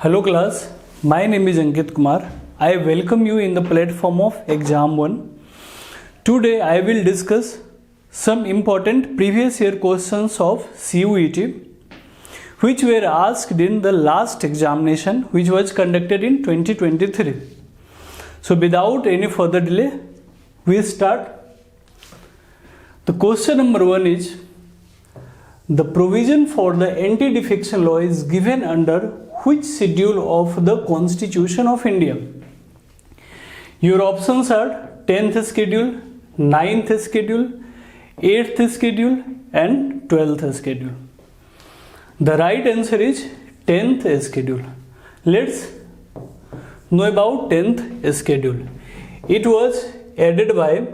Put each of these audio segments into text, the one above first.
Hello class, my name is Ankit Kumar. I welcome you in the platform of Exam 1. Today I will discuss some important previous year questions of CUET which were asked in the last examination which was conducted in 2023. So without any further delay, we start. The question number 1 is, the provision for the anti-defection law is given under which schedule of the Constitution of India? Your options are 10th schedule, 9th schedule, 8th schedule and 12th schedule. The right answer is 10th schedule. Let's know about 10th schedule. It was added by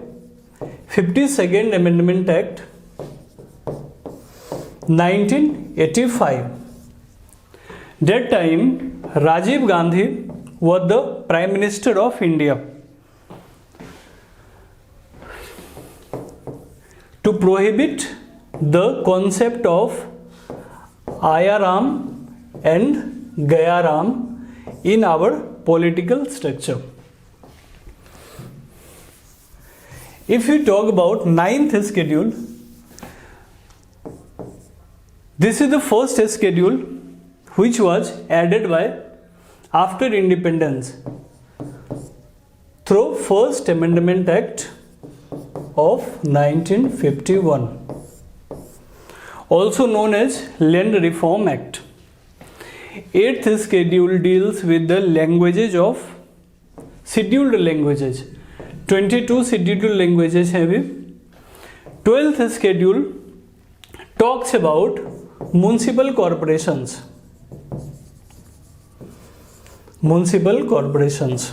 52nd Amendment Act 1985. That time Rajiv Gandhi was the Prime Minister of India. To prohibit the concept of Ayaram and Gayaram in our political structure. If we talk about 9th schedule, this is the first schedule which was added by after independence through First Amendment Act of 1951, also known as Land Reform Act. 8th schedule deals with the languages of scheduled languages. 22 scheduled languages have it. 12th schedule talks about municipal corporations. Municipal corporations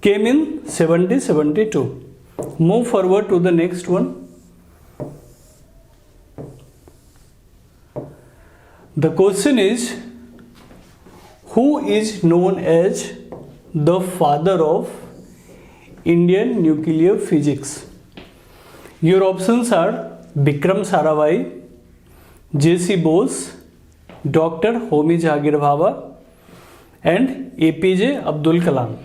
came in 1772. Move forward to the next one. The question is, who is known as the father of Indian nuclear physics? Your options are Vikram Sarabhai, J.C. Bose, Dr. Homi Jahangir Bhabha and APJ Abdul Kalam.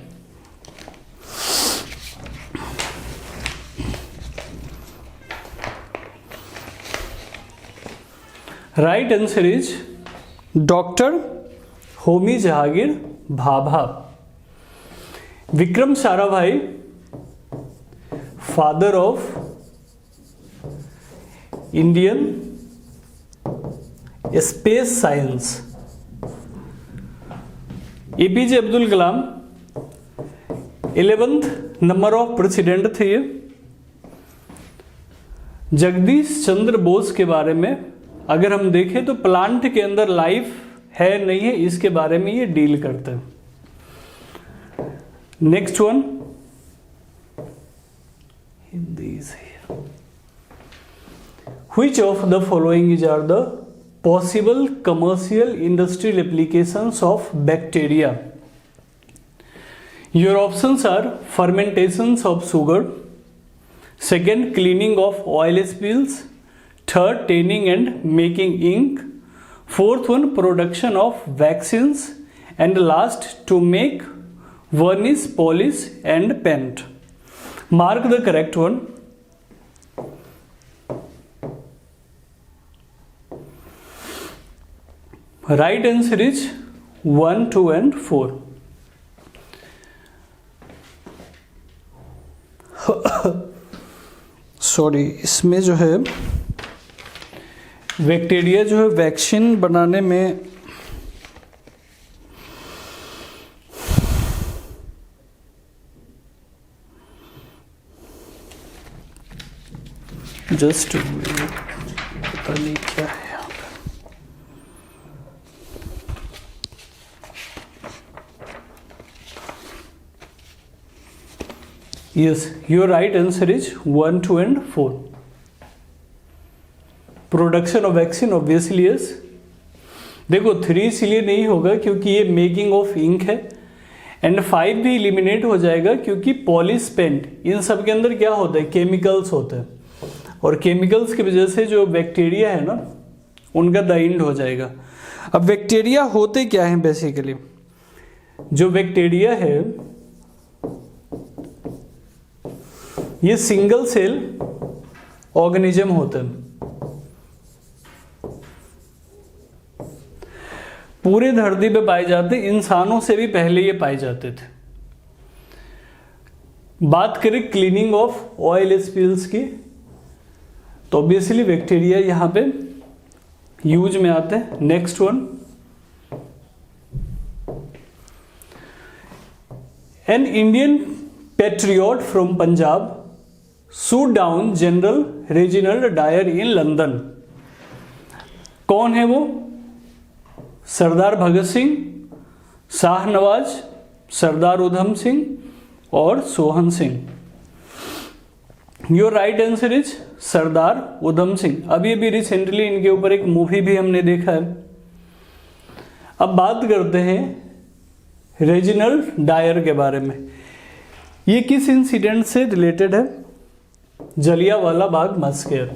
Right answer is Dr. Homi Jahangir Bhabha. Vikram Sarabhai, father of Indian space science. APJ Abdul Kalam 11th number of president थे। जगदीश चंद्र बोस के बारे में अगर हम देखें तो plant के अंदर लाइफ है नहीं है, इसके बारे में ये डील करते हैं। नेक्स्ट वन, हिंदी से, which of the following are the possible commercial industrial applications of bacteria? Your options are fermentations of sugar, second cleaning of oil spills, third tanning and making ink, fourth one production of vaccines, and last to make varnish, polish and paint. Mark the correct one. Right answer is 1, 2 and 4. Sorry, इसमें जो है bacteria जो है vaccine बनाने में just पता नहीं क्या है। Yes, your right answer is 1, 2 and 4. Production of vaccine obviously yes. देखो 3 इसलिए नहीं होगा क्योंकि ये मेकिंग ऑफ इंक है, एंड 5 भी एलिमिनेट हो जाएगा क्योंकि पॉलिश पेंट, इन सब के अंदर क्या होता है, केमिकल्स होते हैं, और केमिकल्स की वजह से जो बैक्टीरिया है ना उनका द एंड हो जाएगा। अब बैक्टीरिया होते क्या हैं बेसिकली? जो बैक्टीरिया है ये सिंगल सेल ऑर्गेनिज्म होते हैं, पूरे धरती पे पाए जाते, इंसानों से भी पहले ये पाए जाते थे। बात करें क्लीनिंग ऑफ ऑयल स्पिल्स की, तो ऑब्वियसली बैक्टीरिया यहां पे यूज में आते हैं। Next one, an Indian patriot from Punjab shoot down General Reginald Dyer in London. कौन है वो? सरदार भगत सिंह, शाहनवाज, सरदार उधम सिंह और Sohan Singh. Your right answer is Sardar Udham Singh. अभी अभी रिसेंटली इनके ऊपर एक मूवी भी हमने देखा है। अब बात करते हैं रेजिनाल्ड डायर के बारे में। ये किस इंसिडेंट से रिलेटेड है? जलियांवाला बाग मैसेकर।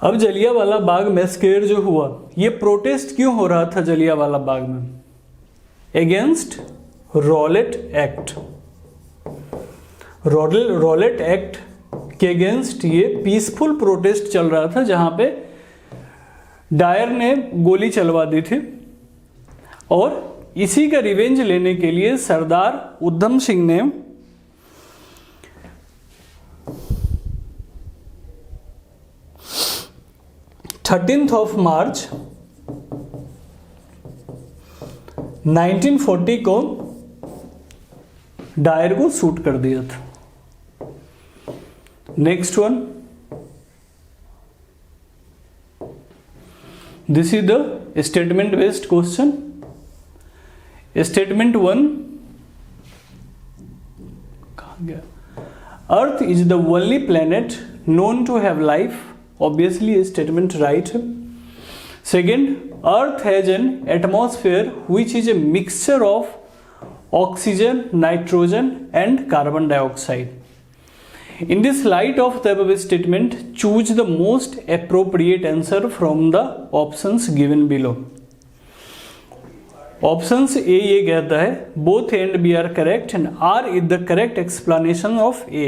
अब जलियांवाला बाग मैसेकर जो हुआ, ये प्रोटेस्ट क्यों हो रहा था जलियांवाला बाग में? Against Rowlatt act. Rowlatt act के अगेंस्ट ये पीसफुल प्रोटेस्ट चल रहा था, जहां पे डायर ने गोली चलवा दी थी, और इसी का रिवेंज लेने के लिए सरदार उधम सिंह ने 13 मार्च 1940 को डायर को शूट कर दिया था। Next one, this is the statement based question. Statement 1, कहां गया? Earth is the only planet known to have life. Obviously ये स्टेटमेंट राइट है। Second, earth has an atmosphere which is a mixture of oxygen, nitrogen and carbon dioxide. In this light of the above statement, choose the most appropriate answer from the options given below. Options A ये कहता है both A and B are correct and R is the correct explanation of A.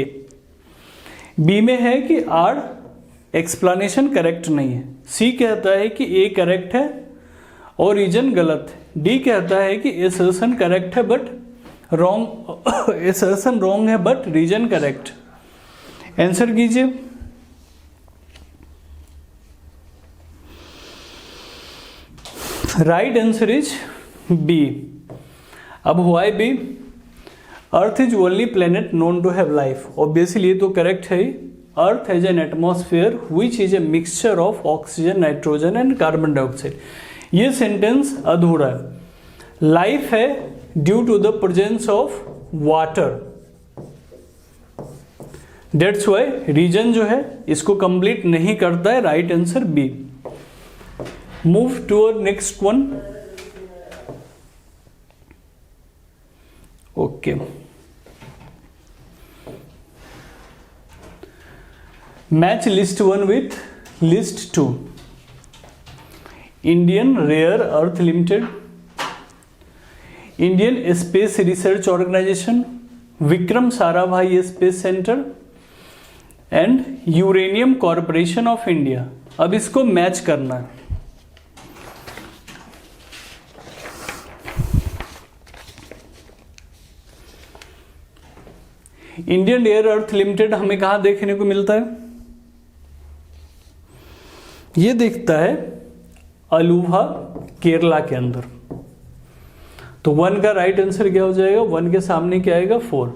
B में है कि R explanation correct नहीं है। C कहता है कि A correct है और रीजन गलत है। D कहता है कि assertion correct है but wrong, assertion wrong है but रीजन correct। आंसर कीजिए। Right answer is B. अब हुआ है B, earth is only planet known to have life. Obviously ये तो करेक्ट है ही। Earth has an atmosphere which is a mixture of oxygen, nitrogen and carbon dioxide. ये sentence अधूरा है। लाइफ है due to the presence of water, that's why reason जो है इसको कंप्लीट नहीं करता है। Right answer B. Move to next one. Okay, match list 1 with list 2। Indian Rare Earth Limited, Indian Space Research Organisation, Vikram Sarabhai Space Centre and Uranium Corporation of India. अब इसको match करना है। इंडियन रेयर अर्थ लिमिटेड हमें कहां देखने को मिलता है? ये दिखता है अलुवा, केरला के अंदर। तो 1 का राइट आंसर क्या हो जाएगा? 1 के सामने क्या आएगा? 4।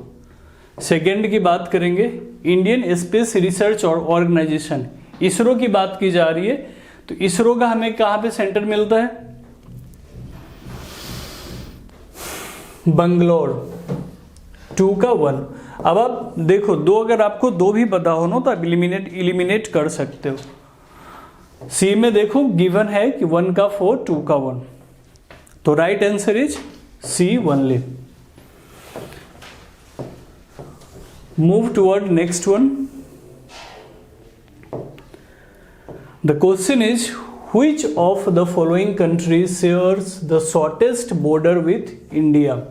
सेकेंड की बात करेंगे, Indian Space Research Organisation, ISRO की बात की जा रही है। तो इसरो का हमें कहां पे सेंटर मिलता है? बंगलोर। 2 का 1। अब आप देखो, 2 अगर आपको 2 भी पता हो ना तो आप इलिमिनेट कर सकते हो। सी में देखो गिवन है कि 1 का 4, 2 का 1। तो right answer is C only. Move toward next one. The question is, which of the following countries shares the shortest border with India?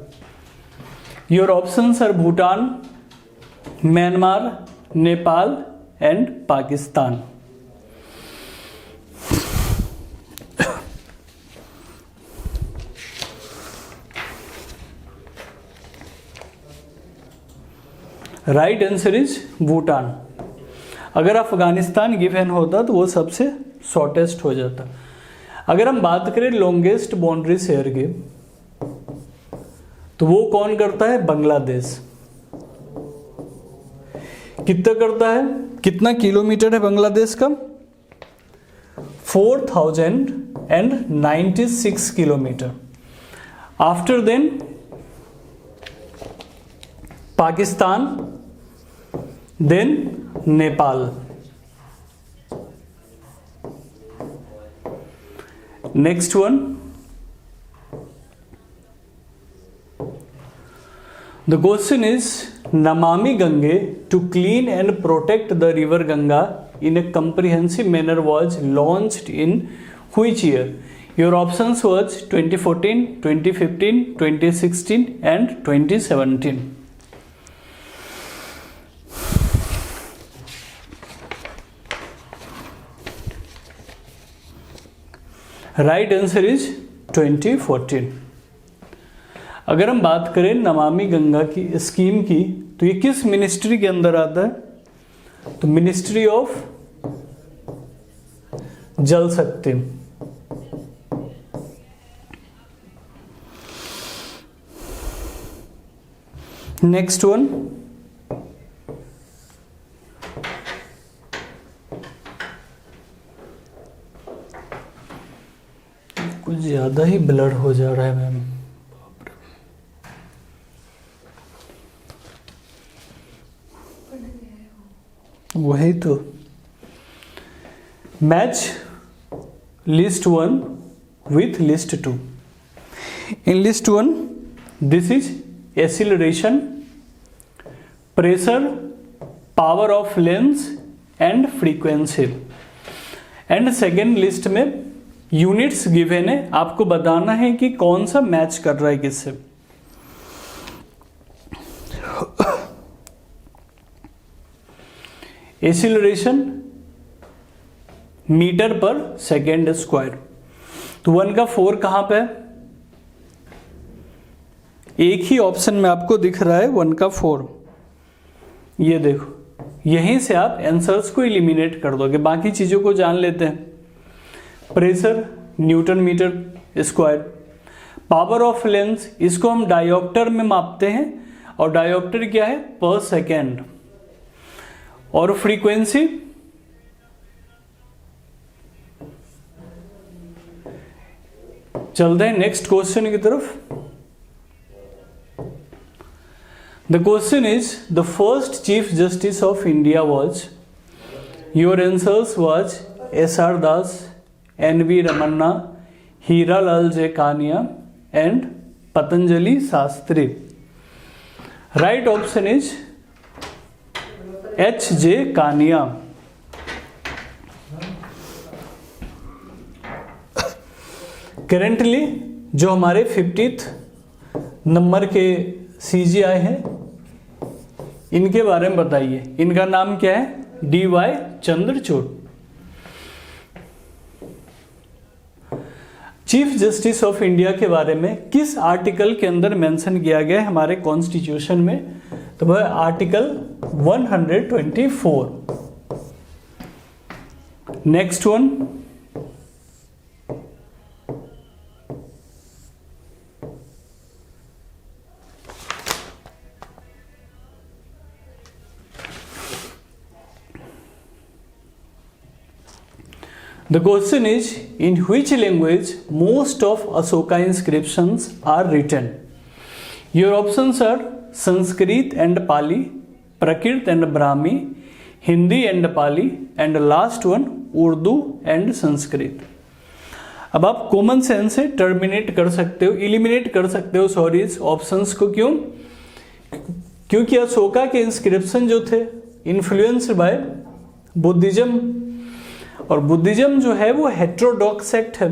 Your options are Bhutan, Myanmar, Nepal and Pakistan. Right answer is Bhutan. अगर Afghanistan given होता तो वो सबसे shortest हो जाता. अगर हम बात करें लॉन्गेस्ट बाउंड्री शेयर की, तो वो कौन करता है? बांग्लादेश. कितना करता है? कितना किलोमीटर है बांग्लादेश का? 4096 kilometer. After then Pakistan, then Nepal. Next one. The question is, Namami Gange to clean and protect the river Ganga in a comprehensive manner was launched in which year? Your options was 2014, 2015, 2016 and 2017. Right answer is 2014. अगर हम बात करें नमामि गंगा की scheme की, तो ये किस ministry के अंदर आता है? तो मिनिस्ट्री ऑफ जल शक्ति. Next one. कुछ ज्यादा ही ब्लर हो जा रहा है मैम. वही तो. Match list 1 with list 2. In list 1 this is acceleration, pressure, power of lens and frequency. And second list में यूनिट्स गिवन है, आपको बताना है कि कौन सा मैच कर रहा है किससे. एक्सीलरेशन मीटर पर सेकेंड स्क्वायर. तो 1 का 4 कहां पे है? एक ही ऑप्शन में आपको दिख रहा है 1 का 4. ये देखो, यहीं से आप आंसर्स को एलिमिनेट कर दोगे, बाकी चीजों को जान लेते हैं. Pressure newton meter square. Power of lens, इसको हम डायोप्टर में मापते हैं, और डायोप्टर क्या है? पर सेकेंड. और फ्रीक्वेंसी चलते हैं नेक्स्ट क्वेश्चन की तरफ. The question is, the first chief justice of India was. Your answers was SR Das, NV Ramana, Hiralal J Kania and Patanjali Shastri. Right option is HJ Kania. Currently जो हमारे 50th नंबर के CGI हैं, इनके बारे में बताइए. इनका नाम क्या है? DY Chandrachud. Chief justice of India के बारे में किस आर्टिकल के अंदर मेंशन किया गया है हमारे कॉन्स्टिट्यूशन में? तो वह article 124. Next one. The question is, in which language most of Ashoka inscriptions are written? Your options are Sanskrit and Pali, Prakrit and Brahmi, Hindi and Pali, and last one Urdu and Sanskrit. अब आप common sense से terminate कर सकते हो, eliminate कर सकते हो sorry इस ऑप्शंस को। क्यों? क्योंकि अशोका के इंस्क्रिप्शन जो थे इन्फ्लुएंस्ड बाय बुद्धिज्म, और बुद्धिज्म जो है वो हेटेरोडॉक्स सेक्ट है।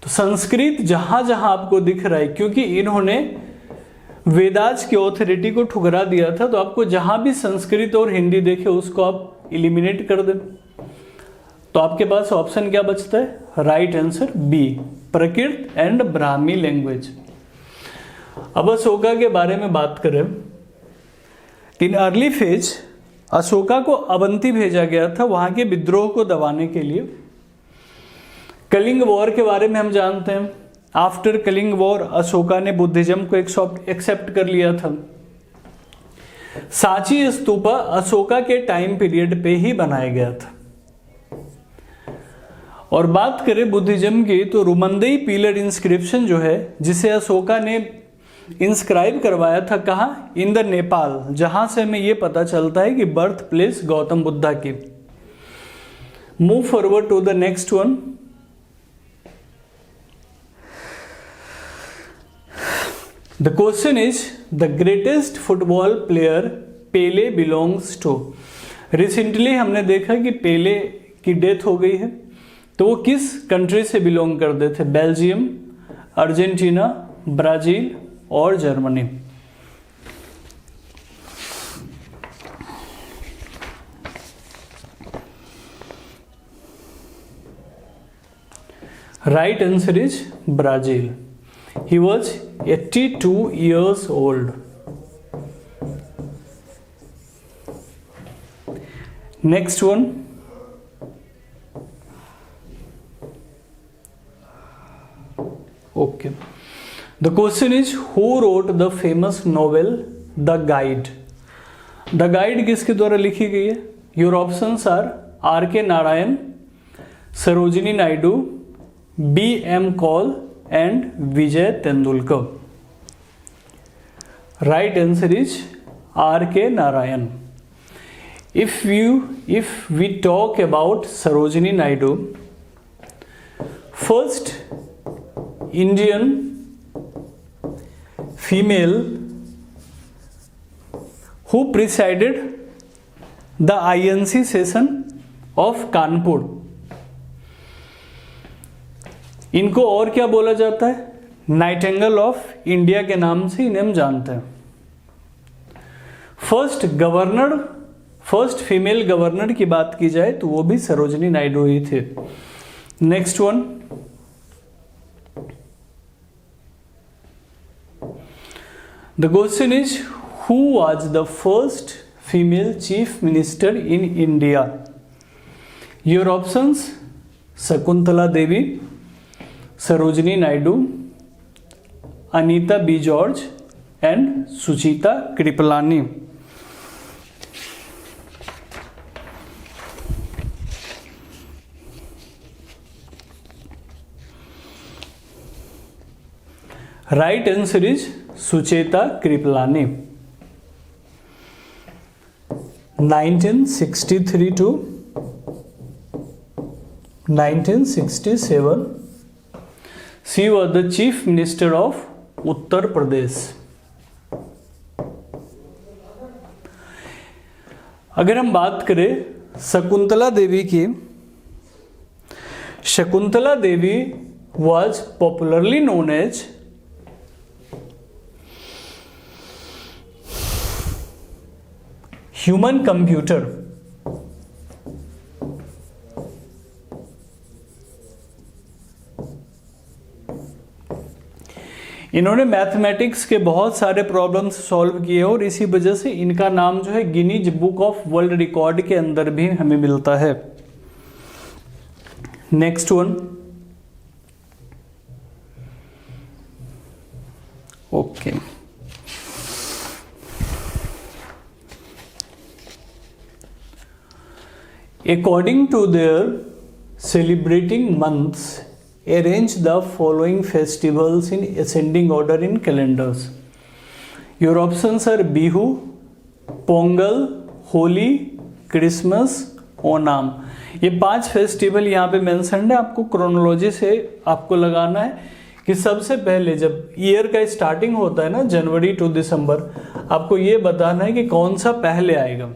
तो संस्कृत जहां जहां आपको दिख रहा है, क्योंकि इन्होंने वेदास की ऑथोरिटी को ठुकरा दिया था, तो आपको जहां भी संस्कृत और हिंदी देखे उसको आप इलिमिनेट कर दें। तो आपके पास ऑप्शन क्या बचता है? Right answer B, Prakrit and Brahmi language. अब अशोका के बारे में बात करें, इन अर्ली फेज अशोका को अवंती भेजा गया था वहां के विद्रोह को दबाने के लिए। कलिंग वॉर के बारे में हम जानते हैं, आफ्टर कलिंग वॉर अशोका ने बुद्धिज्म को एक्सेप्ट कर लिया था। सांची स्तूपा अशोका के टाइम पीरियड पे ही बनाया गया था। और बात करें बुद्धिज्म की, तो रुमंदई पिलर इंस्क्रिप्शन जो है जिसे अशोका ने इंस्क्राइब करवाया था, कहाँ? इन द नेपाल, जहां से हमें यह पता चलता है कि बर्थ प्लेस गौतम बुद्धा की। Move forward to the next one. The question is the greatest football player Pele belongs to. Recently हमने देखा कि पेले की डेथ हो गई है, तो वो किस कंट्री से बिलोंग करते थे? बेल्जियम, अर्जेंटीना, ब्राजील और Germany. Right answer is Brazil. He was 82 years old. Next one. Okay. The question is, who wrote the famous novel The Guide? The Guide किसके द्वारा लिखी गई है? Your options are R.K. Narayan, Sarojini Naidu, B.M. Kaul and Vijay Tendulkar. Right answer is R.K. Narayan. If we talk about Sarojini Naidu, first Indian female who presided the INC session of Kanpur, इनको और क्या बोला जाता है? Nightingale of India के नाम से इन्हें हम जानते हैं। फर्स्ट फीमेल गवर्नर की बात की जाए तो वो भी सरोजिनी नायडू ही थे। Next one, the question is who was the first female chief minister in India? Your options: Shakuntala Devi, Sarojini Naidu, Anita B George and Sucheta Kripalani. Right answer is Sucheta Kripalani. 1963 to 1967 she was the chief minister of Uttar Pradesh. अगर हम बात करें शकुंतला देवी की, Shakuntala Devi was popularly known as human computer. इन्होंने mathematics के बहुत सारे problems solve किए और इसी वजह से इनका नाम जो है Guinness book of world record के अंदर भी हमें मिलता है। Next one, okay, according to their celebrating months, arrange the following festivals in ascending order in calendars. Your options are Bihu, Pongal, Holi, Christmas, Onam. ये 5 फेस्टिवल यहाँ पे mention है, आपको क्रोनोलॉजी से आपको लगाना है कि सबसे पहले जब ईयर का स्टार्टिंग होता है ना, जनवरी टू दिसंबर, आपको ये बताना है कि कौन सा पहले आएगा।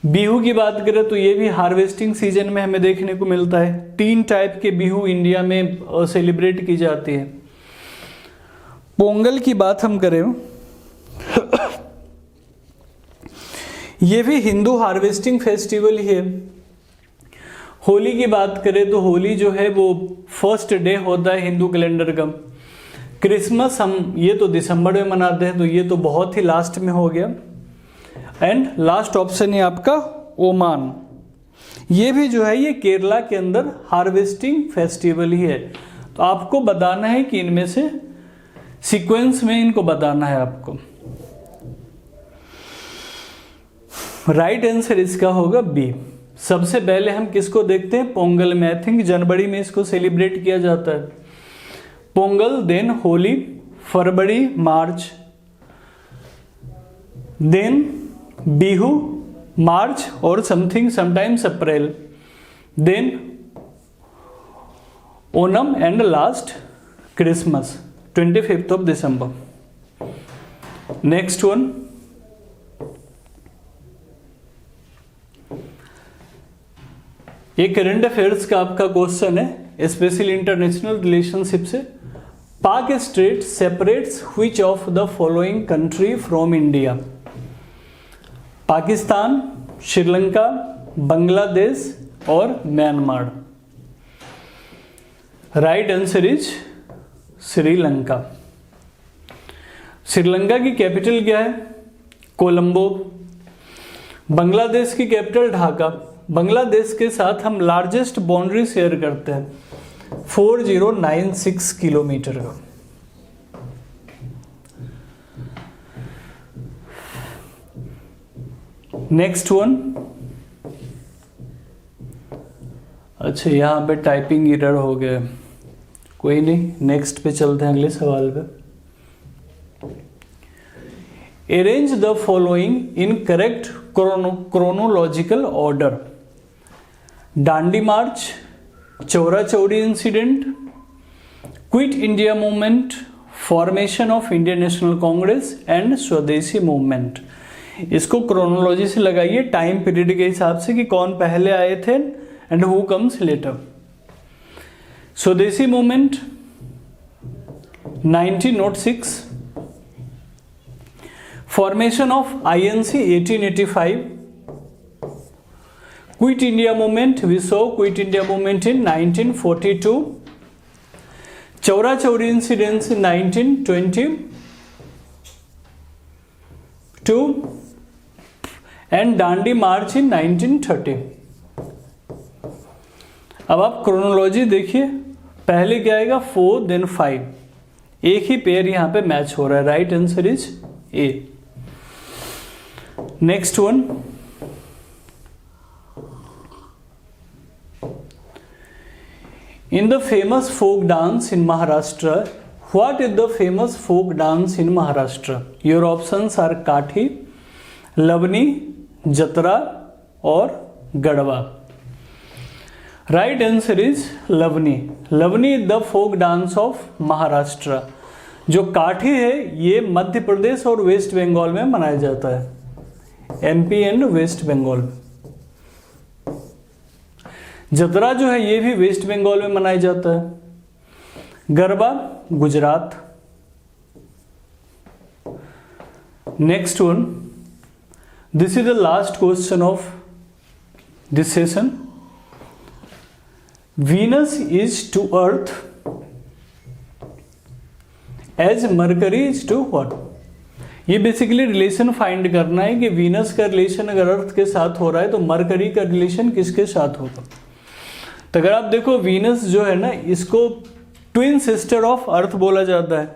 बिहू की बात करें तो ये भी हार्वेस्टिंग सीजन में हमें देखने को मिलता है। 3 टाइप के बिहू इंडिया में सेलिब्रेट की जाती है। पोंगल की बात हम करें, ये भी हिंदू हार्वेस्टिंग फेस्टिवल ही है। होली की बात करें तो होली जो है वो फर्स्ट डे होता है हिंदू कैलेंडर का। क्रिसमस हम ये तो दिसंबर में मनाते हैं, तो ये तो बहुत ही लास्ट में हो गया। एंड लास्ट ऑप्शन है आपका ओमान, ये भी जो है ये केरला के अंदर हार्वेस्टिंग फेस्टिवल ही है। तो आपको बताना है कि इनमें से सीक्वेंस में इनको बताना है आपको। राइट आंसर इसका होगा बी। सबसे पहले हम किसको देखते हैं, पोंगल में। आई थिंक जनवरी में इसको सेलिब्रेट किया जाता है Pongal, then Holi February March, then Bihu March और something sometimes April, then Onam and last Christmas 25th of December. Next one, ये करंट अफेयर्स का आपका क्वेश्चन है, स्पेशली इंटरनेशनल रिलेशनशिप से। Palk Strait separates which of the following country from India? Pakistan, Sri Lanka, Bangladesh और Myanmar. Right answer is Sri Lanka. Sri Lanka की capital क्या है? कोलंबो। बांग्लादेश की कैपिटल ढाका। बांग्लादेश के साथ हम लार्जेस्ट बाउंड्री शेयर करते हैं 4096 किलोमीटर का। नेक्स्ट वन, अच्छा यहां पे टाइपिंग एरर हो गया, कोई नहीं, नेक्स्ट पे चलते हैं अगले सवाल पे। Arrange the following in correct chronological order. Dandi March, Chaura Chauri incident, quit India movement, formation of Indian national Congress and स्वदेशी मूवमेंट। इसको क्रोनोलॉजी से लगाइए टाइम पीरियड के हिसाब से कि कौन पहले आए थे and who comes later. Swadeshi movement 1906, formation of INC 1885, quit India movement, we saw quit India movement in 1942, Chaura Chauri incidence in 1922 and Dandi march in 1930। अब आप क्रोनोलॉजी देखिए, पहले क्या आएगा 4 देन 5, एक ही पेयर यहां पे मैच हो रहा है। Right answer is A. Next one, in the famous folk dance in Maharashtra, what is the famous folk dance in Maharashtra? Your options are Kathi, Lavani, Jatra और Garhwa. Right answer is Lavani. Lavani is the folk dance of Maharashtra. जो काठी है ये मध्य प्रदेश और waste Bengal में मनाया जाता है, MP and waste Bengal. जतरा जो है ये भी वेस्ट बंगाल में मनाया जाता है। Garba Gujarat. Next one, this is the last question of this session. Venus is to Earth as Mercury is to what? ये बेसिकली रिलेशन फाइंड करना है कि वीनस का रिलेशन अगर अर्थ के साथ हो रहा है तो मरकरी का रिलेशन किसके साथ होगा। तो अगर आप देखो वीनस जो है ना, इसको ट्विन सिस्टर ऑफ अर्थ बोला जाता है।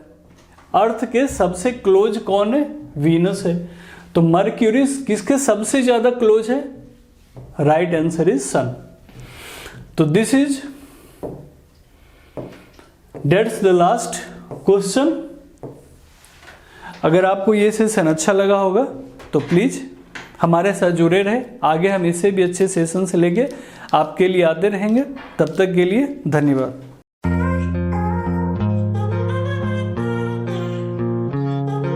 अर्थ के सबसे क्लोज कौन है? वीनस है। तो मर्क्यूरी किसके सबसे ज्यादा क्लोज है? Right answer is sun. तो this is that's the last question. अगर आपको ये सेशन अच्छा लगा होगा तो प्लीज हमारे साथ जुड़े रहे। आगे हम इससे भी अच्छे सेशंस लेके आपके लिए आते रहेंगे। तब तक के लिए धन्यवाद।